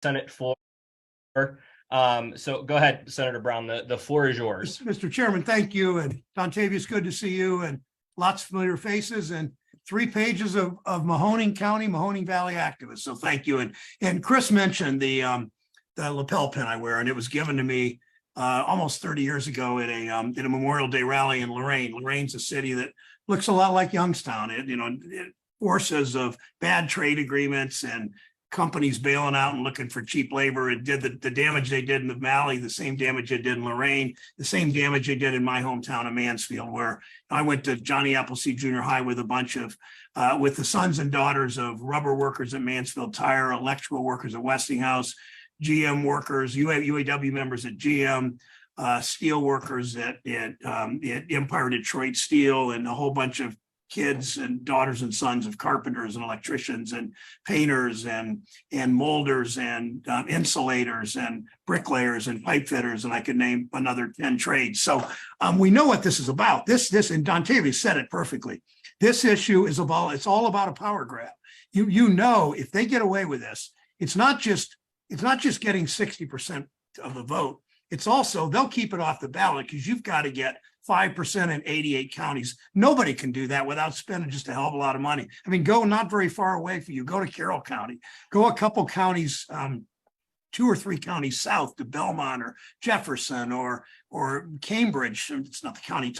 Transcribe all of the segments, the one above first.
Senate floor. So go ahead, Senator Brown. The floor is yours. Mr. Chairman, thank you. And Dontavius, good to see you, and lots of familiar faces and 3 pages of Mahoning County, Mahoning Valley activists. So thank you. And Chris mentioned the lapel pin I wear, and it was given to me almost 30 years ago at a Memorial Day rally in Lorain. Loraine's a city that looks a lot like Youngstown. It forces of bad trade agreements and companies bailing out and looking for cheap labor. It did the damage they did in the Valley, the same damage it did in Lorain, the same damage they did in my hometown of Mansfield, where I went to Johnny Appleseed Junior High with a bunch of, with the sons and daughters of rubber workers at Mansfield Tire, electrical workers at Westinghouse, GM workers, UAW members at GM, steel workers at Empire Detroit Steel, and a whole bunch of kids and daughters and sons of carpenters and electricians and painters and molders and insulators and bricklayers and pipe fitters, and I could name another 10 trades. So we know what this is about. This and Dontavius said it perfectly. This issue is about, it's all about a power grab. You know, if they get away with this, it's not just getting 60% of the vote. It's also, they'll keep it off the ballot because you've got to get 5% in 88 counties. Nobody can do that without spending just a hell of a lot of money. I mean, go not very far away from you. Go to Carroll County. Go a couple counties, 2 or 3 counties south to Belmont or Jefferson or Cambridge. It's not the county,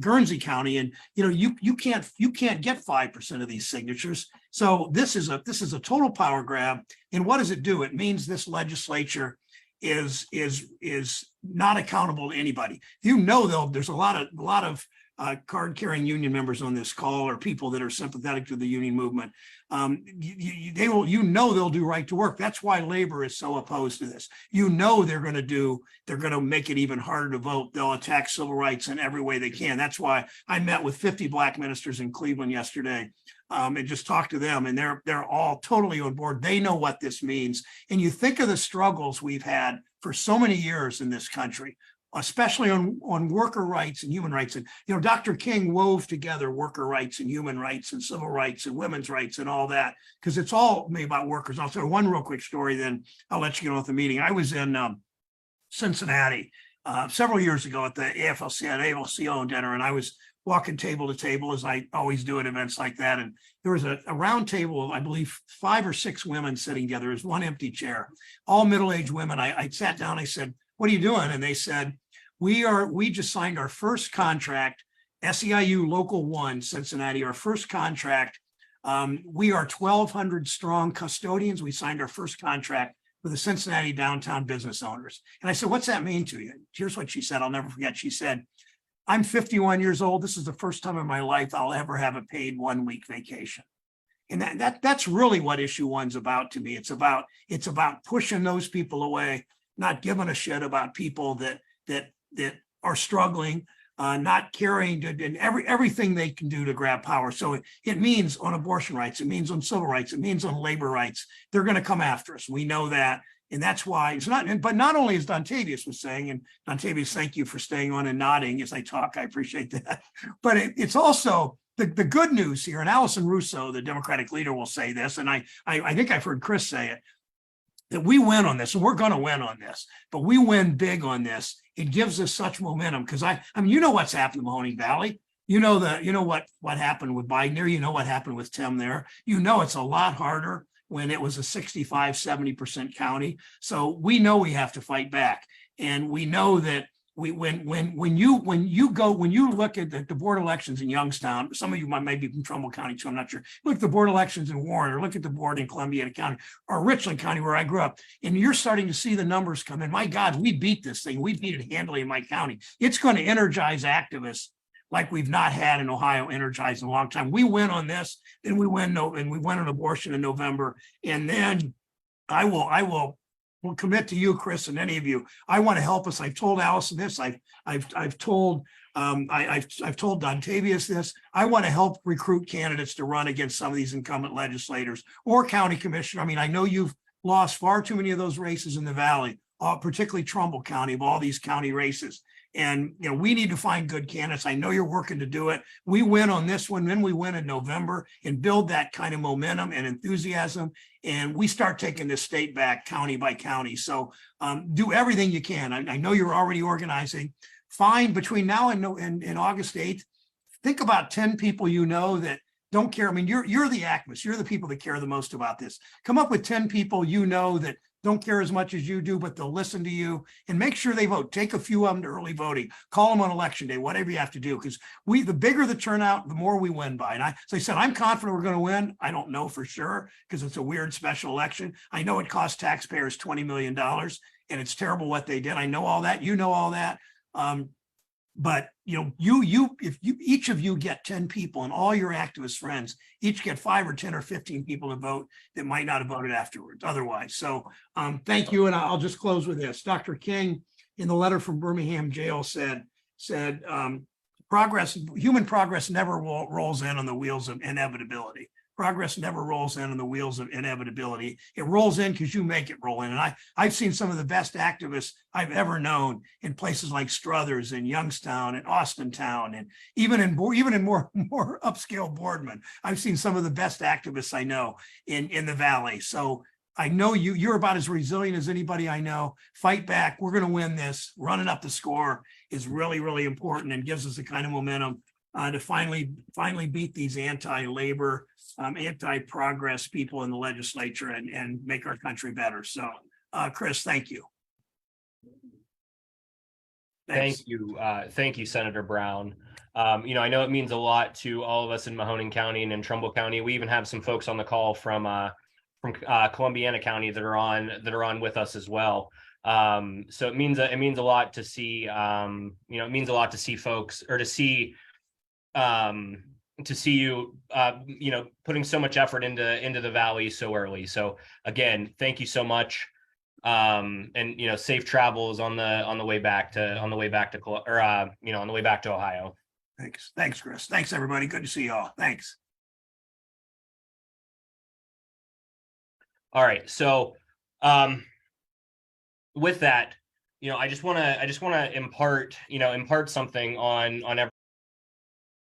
Guernsey County, and you can't get 5% of these signatures. So this is a total power grab. And what does it do? It means this legislature is not accountable to anybody. Though there's a lot of card carrying union members on this call, or people that are sympathetic to the union movement. They'll do right to work. That's why labor is so opposed to this. They're going to make it even harder to vote. They'll attack civil rights in every way they can. That's why I met with 50 Black ministers in Cleveland yesterday, and just talked to them, and they're all totally on board. They know what this means. And you think of the struggles we've had for so many years in this country, especially on worker rights and human rights. And, Dr. King wove together worker rights and human rights and civil rights and women's rights and all that, because it's all made about workers. I'll tell you one real quick story, then I'll let you get on with the meeting. I was in Cincinnati several years ago at the AFL-CIO dinner, and I was walking table to table, as I always do at events like that. And there was a round table of, I believe, 5 or 6 women sitting together. There was one empty chair, all middle-aged women. I sat down, I said, "What are you doing?" And they said, we just signed our first contract, SEIU Local 1, Cincinnati, our first contract. We are 1,200 strong custodians. We signed our first contract with the Cincinnati downtown business owners. And I said, "What's that mean to you?" Here's what she said. I'll never forget. She said, "I'm 51 years old. This is the first time in my life I'll ever have a paid 1-week vacation." And that's really what issue 1's about to me. It's about pushing those people away, not giving a shit about people that are struggling, not caring, and everything they can do to grab power. So it means on abortion rights, it means on civil rights, it means on labor rights. They're going to come after us. We know that. And that's why it's not, but not only as Dontavius was saying, and Dontavius, thank you for staying on and nodding as I talk, I appreciate that. But it's also the good news here, and Allison Russo, the Democratic leader, will say this, and I think I've heard Chris say it, that we win on this, and we're going to win on this, but we win big on this. It gives us such momentum, because I mean, what's happened in Mahoning Valley. What happened with Biden there. What happened with Tim there. It's a lot harder when it was a 65-70% county. So we know we have to fight back, and we know that when you look at the board elections in Youngstown, some of you might be from Trumbull County too, I'm not sure. Look at the board elections in Warren, or look at the board in Columbiana County or Richland County, where I grew up, and you're starting to see the numbers come in. My God, we beat this thing. We beat it handily in my county. It's going to energize activists like we've not had in Ohio energized in a long time. We win on this, then we win on abortion in November, and then I will commit to you, Chris, and any of you. I want to help us. I've told Allison this. I've told Dontavius this. I want to help recruit candidates to run against some of these incumbent legislators or county commissioner. I mean, I know you've lost far too many of those races in the Valley, particularly Trumbull County, of all these county races. And, you know, we need to find good candidates. I know you're working to do it. We win on this one, then we win in November and build that kind of momentum and enthusiasm. And we start taking this state back county by county. So do everything you can. I know you're already organizing. Find between now and August 8th, think about 10 people you know that don't care. I mean, you're the activists. You're the people that care the most about this. Come up with 10 people you know that don't care as much as you do, but they'll listen to you and make sure they vote. Take a few of them to early voting. Call them on election day, whatever you have to do, because the bigger the turnout, the more we win by. And as I said, I'm confident we're going to win. I don't know for sure because it's a weird special election. I know it cost taxpayers $20 million and it's terrible what they did. I know all that. You know all that. But if each of you get 10 people and all your activist friends each get 5 or 10 or 15 people to vote that might not have voted afterwards otherwise. So thank you. And I'll just close with this. Dr. King, in the letter from Birmingham jail, said human progress never rolls in on the wheels of inevitability. Progress never rolls in on the wheels of inevitability. It rolls in because you make it roll in. And I've seen some of the best activists I've ever known in places like Struthers and Youngstown and Austintown, and even in more upscale Boardman. I've seen some of the best activists I know in the Valley. So I know you're about as resilient as anybody I know. Fight back. We're going to win this. Running up the score is really, really important and gives us the kind of momentum to finally beat these anti-labor, anti-progress people in the legislature and make our country better. So, Chris, thank you. Thanks. Thank you, Senator Brown. I know it means a lot to all of us in Mahoning County and in Trumbull County. We even have some folks on the call from Columbiana County that are on with us as well. So it means a lot to see. It means a lot to see folks, or to see you, putting so much effort into the Valley so early. So again, thank you so much. And safe travels on the way back to Ohio. Thanks, Chris. Thanks, everybody. Good to see you all. Thanks. All right. So, with that, I just want to impart something on